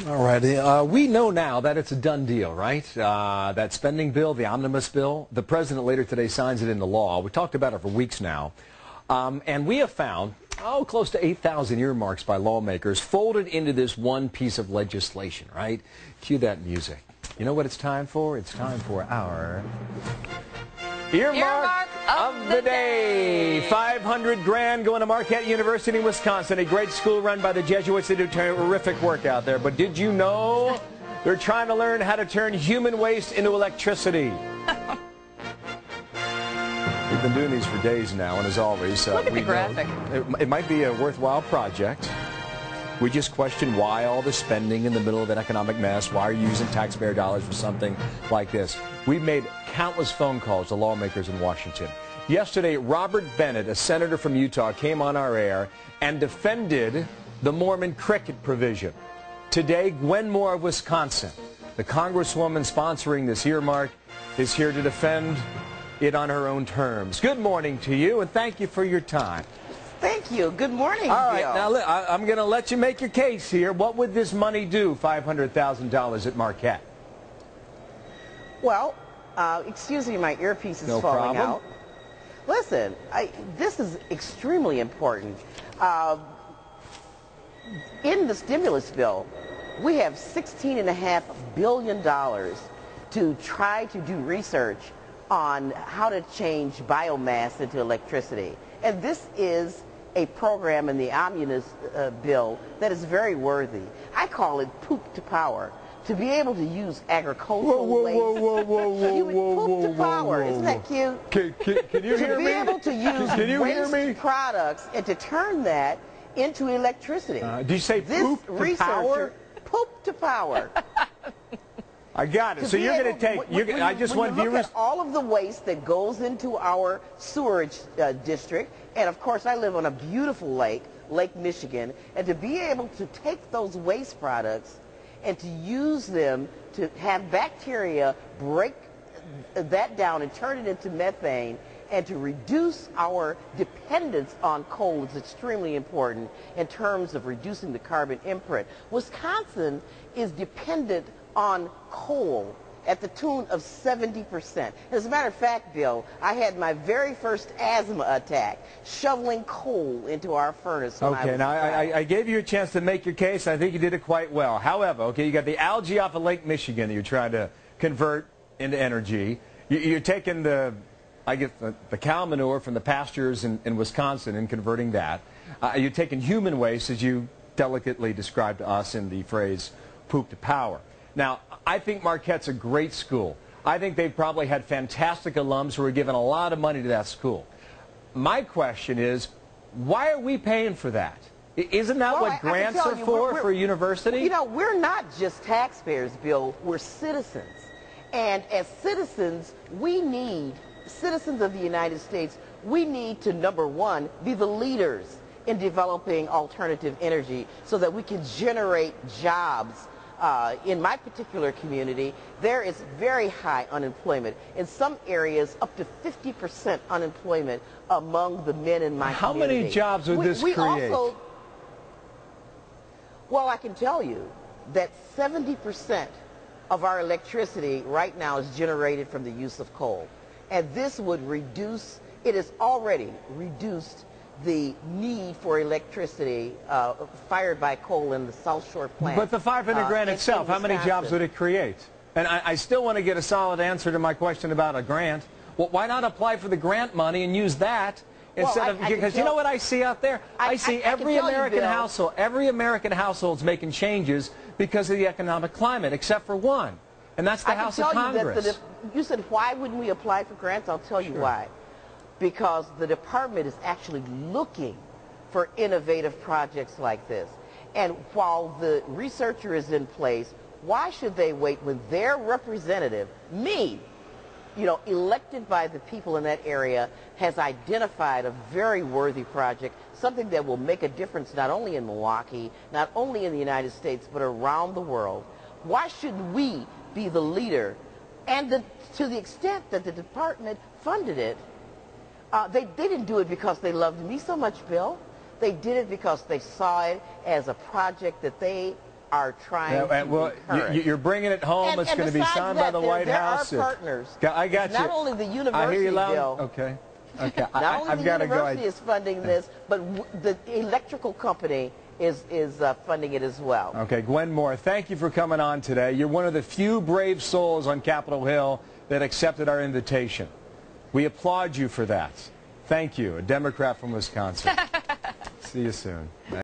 All right. We know now that it's a done deal, right? That spending bill, the omnibus bill, the president later today signs it into law. We talked about it for weeks now. And we have found, close to 8,000 earmarks by lawmakers folded into this one piece of legislation, right? Cue that music. You know what it's time for? It's time for our Earmark of the day. 500 grand going to Marquette University in Wisconsin, a great school run by the Jesuits. They do terrific work out there. But did you know they're trying to learn how to turn human waste into electricity? We've been doing these for days now, and as always, look at the graphic. It might be a worthwhile project. We just question why all the spending in the middle of an economic mess. Why are you using taxpayer dollars for something like this? We've made countless phone calls to lawmakers in Washington. Yesterday, Robert Bennett, a senator from Utah, came on our air and defended the Mormon cricket provision. Today, Gwen Moore of Wisconsin, the Congresswoman sponsoring this earmark, is here to defend it on her own terms. Good morning to you, and thank you for your time. Thank you. Good morning, All right, Bill. now I'm going to let you make your case here. What would this money do, $500,000 at Marquette? Well, excuse me, my earpiece is No falling problem. out. Listen, this is extremely important. In the stimulus bill, we have $16.5 billion to try to do research on how to change biomass into electricity. And this is a program in the omnibus bill that is very worthy. I call it PoopToPower. To be able to use agricultural waste. PoopToPower. Isn't that cute? Can you hear me? To be able to use waste products and to turn that into electricity. Do you say poop to power? PoopToPower. I got it. So you're going to take. I just want viewers. Look at all of the waste that goes into our sewerage district, and of course, I live on a beautiful lake, Lake Michigan, and to be able to take those waste products and to use them to have bacteria break that down and turn it into methane, and to reduce our dependence on coal is extremely important in terms of reducing the carbon imprint. Wisconsin is dependent on coal at the tune of 70%. As a matter of fact, Bill, I had my very first asthma attack shoveling coal into our furnace. Okay, now I gave you a chance to make your case. I think you did it quite well. However, okay, you got the algae off of Lake Michigan that you're trying to convert into energy. You're taking the cow manure from the pastures in Wisconsin and converting that. You're taking human waste, as you delicately described to us in the phrase poop to power. Now, I think Marquette's a great school. I think they've probably had fantastic alums who are giving a lot of money to that school. My question is, why are we paying for that? Isn't that what grants are for a university? You know, we're not just taxpayers, Bill. We're citizens. And as citizens, citizens of the United States, we need to, number one, be the leaders in developing alternative energy so that we can generate jobs. In my particular community, there is very high unemployment. In some areas, up to 50% unemployment among the men in my community. How many jobs would this create? Well, I can tell you that 70% of our electricity right now is generated from the use of coal. And this would reduce, it has already reduced the need for electricity fired by coal in the South Shore plant. But the 500 grand itself, how many jobs would it create? And I still want to get a solid answer to my question about a grant. Well, why not apply for the grant money and use that instead of, because you know what I see out there? I see every American household's making changes because of the economic climate, except for one, and that's the House of Congress. You said, why wouldn't we apply for grants? I'll tell you why. Because the department is actually looking for innovative projects like this. And while the researcher is in place, why should they wait when their representative, me, elected by the people in that area, has identified a very worthy project, something that will make a difference not only in Milwaukee, not only in the United States, but around the world? Why should we be the leader? And to the extent that the department funded it, they didn't do it because they loved me so much, Bill. They did it because they saw it as a project that they are trying to well, encourage. you're bringing it home. It's going to be signed by the White House. There are partners. I got you. Not only the university, I hear you loud. Bill. Okay. Okay. Not only I've the got to go. university is funding this, but the electrical company is funding it as well. Okay, Gwen Moore, thank you for coming on today. You're one of the few brave souls on Capitol Hill that accepted our invitation. We applaud you for that. Thank you, a Democrat from Wisconsin. See you soon.